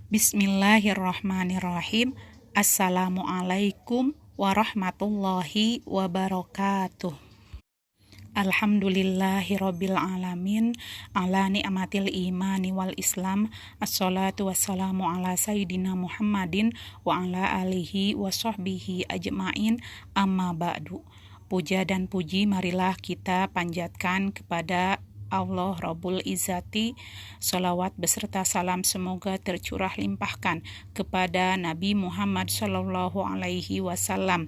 Bismillahirrahmanirrahim. Assalamualaikum warahmatullahi wabarakatuh. Alhamdulillahirabbil alamin ala ni'matil imani wal islam. Assalatu wassalamu ala sayyidina Muhammadin wa ala alihi wa sahbihi ajma'in. Amma ba'du. Puja dan puji marilah kita panjatkan kepada Allah Rabbul Izzati. Salawat beserta salam semoga tercurah limpahkan kepada Nabi Muhammad Sallallahu Alaihi Wasallam.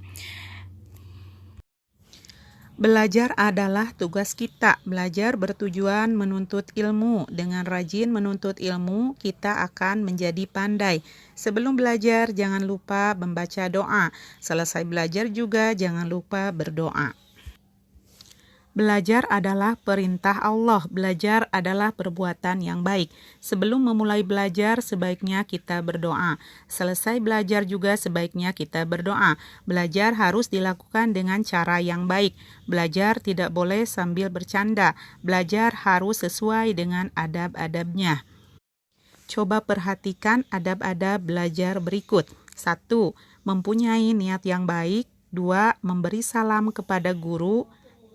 Belajar adalah tugas kita. Belajar bertujuan menuntut ilmu. Dengan rajin menuntut ilmu, kita akan menjadi pandai. Sebelum belajar, jangan lupa membaca doa. Selesai belajar juga jangan lupa berdoa. Belajar adalah perintah Allah. Belajar adalah perbuatan yang baik. Sebelum memulai belajar, sebaiknya kita berdoa. Selesai belajar juga sebaiknya kita berdoa. Belajar harus dilakukan dengan cara yang baik. Belajar tidak boleh sambil bercanda. Belajar harus sesuai dengan adab-adabnya. Coba perhatikan adab-adab belajar berikut. 1. Mempunyai niat yang baik. 2. Memberi salam kepada guru.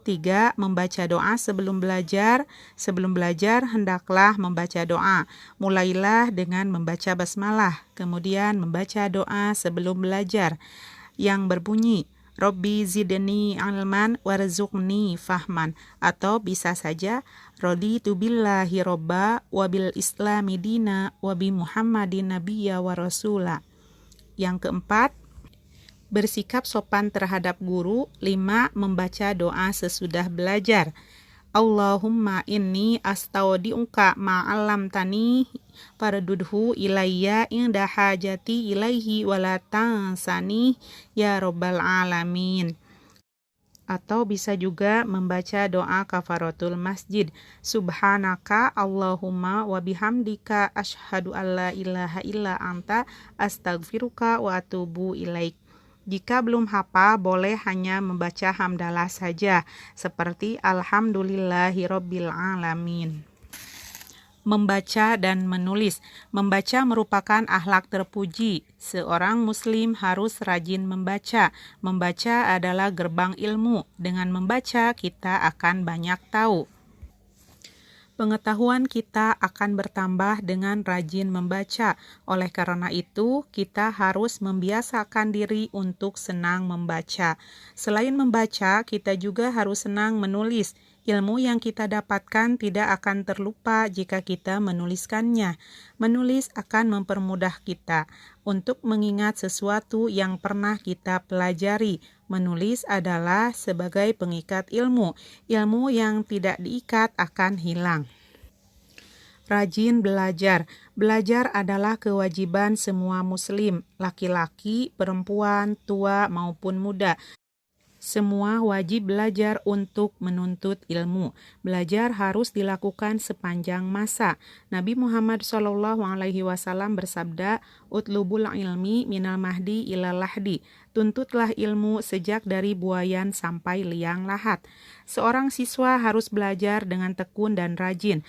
3. Membaca doa sebelum belajar. Sebelum belajar, hendaklah membaca doa. Mulailah dengan membaca basmalah, kemudian membaca doa sebelum belajar yang berbunyi, Robbi zidni ilman warzuqni fahman, atau bisa saja, Raditu billahi robba wabil islami dina wabi muhammadin nabiyya wa rasula. Yang keempat, bersikap sopan terhadap guru. 5. Membaca doa sesudah belajar. Allahumma inni astaudiuka ma'alam tani fardudhu ilayya inda hajati ilaihi wala tansani ya rabbal alamin. Atau bisa juga membaca doa kafaratul masjid. Subhanaka Allahumma wa bihamdika asyhadu alla ilaha illa anta astaghfiruka wa atubu ilaik. Jika belum hafal, boleh hanya membaca hamdalah saja, seperti Alhamdulillahirabbil alamin. Membaca dan menulis. Membaca merupakan akhlak terpuji. Seorang muslim harus rajin membaca. Membaca adalah gerbang ilmu. Dengan membaca, kita akan banyak tahu. Pengetahuan kita akan bertambah dengan rajin membaca. Oleh karena itu, kita harus membiasakan diri untuk senang membaca. Selain membaca, kita juga harus senang menulis. Ilmu yang kita dapatkan tidak akan terlupa jika kita menuliskannya. Menulis akan mempermudah kita untuk mengingat sesuatu yang pernah kita pelajari. Menulis adalah sebagai pengikat ilmu. Ilmu yang tidak diikat akan hilang. Rajin belajar. Belajar adalah kewajiban semua muslim, laki-laki, perempuan, tua maupun muda. Semua wajib belajar untuk menuntut ilmu. Belajar harus dilakukan sepanjang masa. Nabi Muhammad SAW bersabda, Utlubul ilmi minal mahdi ilal lahdi. Tuntutlah ilmu sejak dari buayan sampai liang lahat. Seorang siswa harus belajar dengan tekun dan rajin.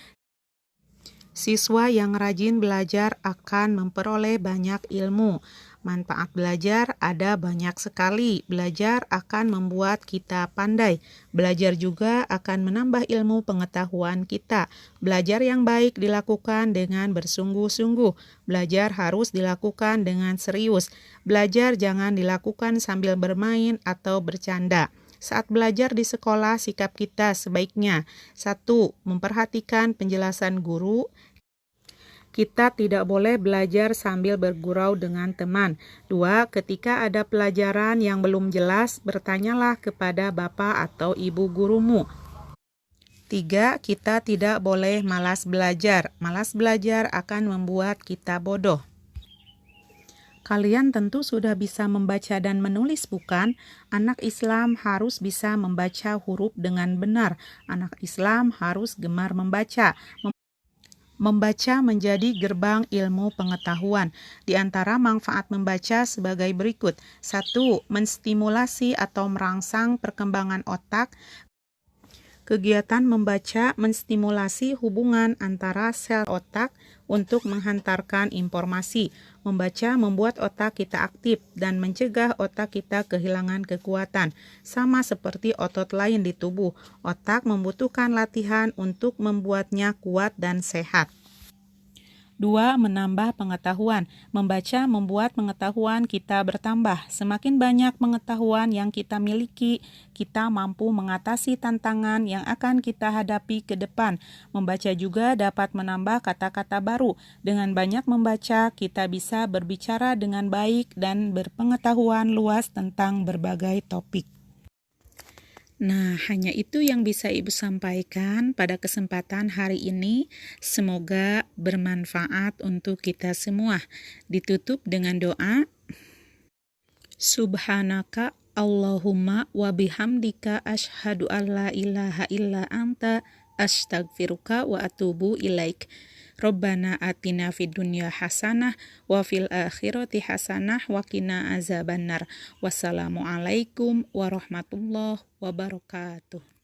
Siswa yang rajin belajar akan memperoleh banyak ilmu. Manfaat belajar ada banyak sekali. Belajar akan membuat kita pandai. Belajar juga akan menambah ilmu pengetahuan kita. Belajar yang baik dilakukan dengan bersungguh-sungguh. Belajar harus dilakukan dengan serius. Belajar jangan dilakukan sambil bermain atau bercanda. Saat belajar di sekolah, sikap kita sebaiknya 1. Memperhatikan penjelasan guru. Kita tidak boleh belajar sambil bergurau dengan teman. 2. Ketika ada pelajaran yang belum jelas, bertanyalah kepada bapak atau ibu gurumu. 3. Kita tidak boleh malas belajar. Malas belajar akan membuat kita bodoh. Kalian tentu sudah bisa membaca dan menulis, bukan? Anak Islam harus bisa membaca huruf dengan benar. Anak Islam harus gemar membaca. Membaca menjadi gerbang ilmu pengetahuan. Di antara manfaat membaca sebagai berikut. 1. Menstimulasi atau merangsang perkembangan otak. Kegiatan membaca menstimulasi hubungan antara sel otak untuk menghantarkan informasi. Membaca membuat otak kita aktif dan mencegah otak kita kehilangan kekuatan. Sama seperti otot lain di tubuh, otak membutuhkan latihan untuk membuatnya kuat dan sehat. 2. Menambah pengetahuan. Membaca membuat pengetahuan kita bertambah. Semakin banyak pengetahuan yang kita miliki, kita mampu mengatasi tantangan yang akan kita hadapi ke depan. Membaca juga dapat menambah kata-kata baru. Dengan banyak membaca, kita bisa berbicara dengan baik dan berpengetahuan luas tentang berbagai topik. Nah, hanya itu yang bisa Ibu sampaikan pada kesempatan hari ini. Semoga bermanfaat untuk kita semua. Ditutup dengan doa. Subhanaka Allahumma wa bihamdika asyhadu an la ilaha illa anta astaghfiruka wa atubu ilaik. Rabbana atina fid dunya hasanah wa fil akhirati hasanah wa qina azabannar. Wassalamualaikum warahmatullahi wabarakatuh.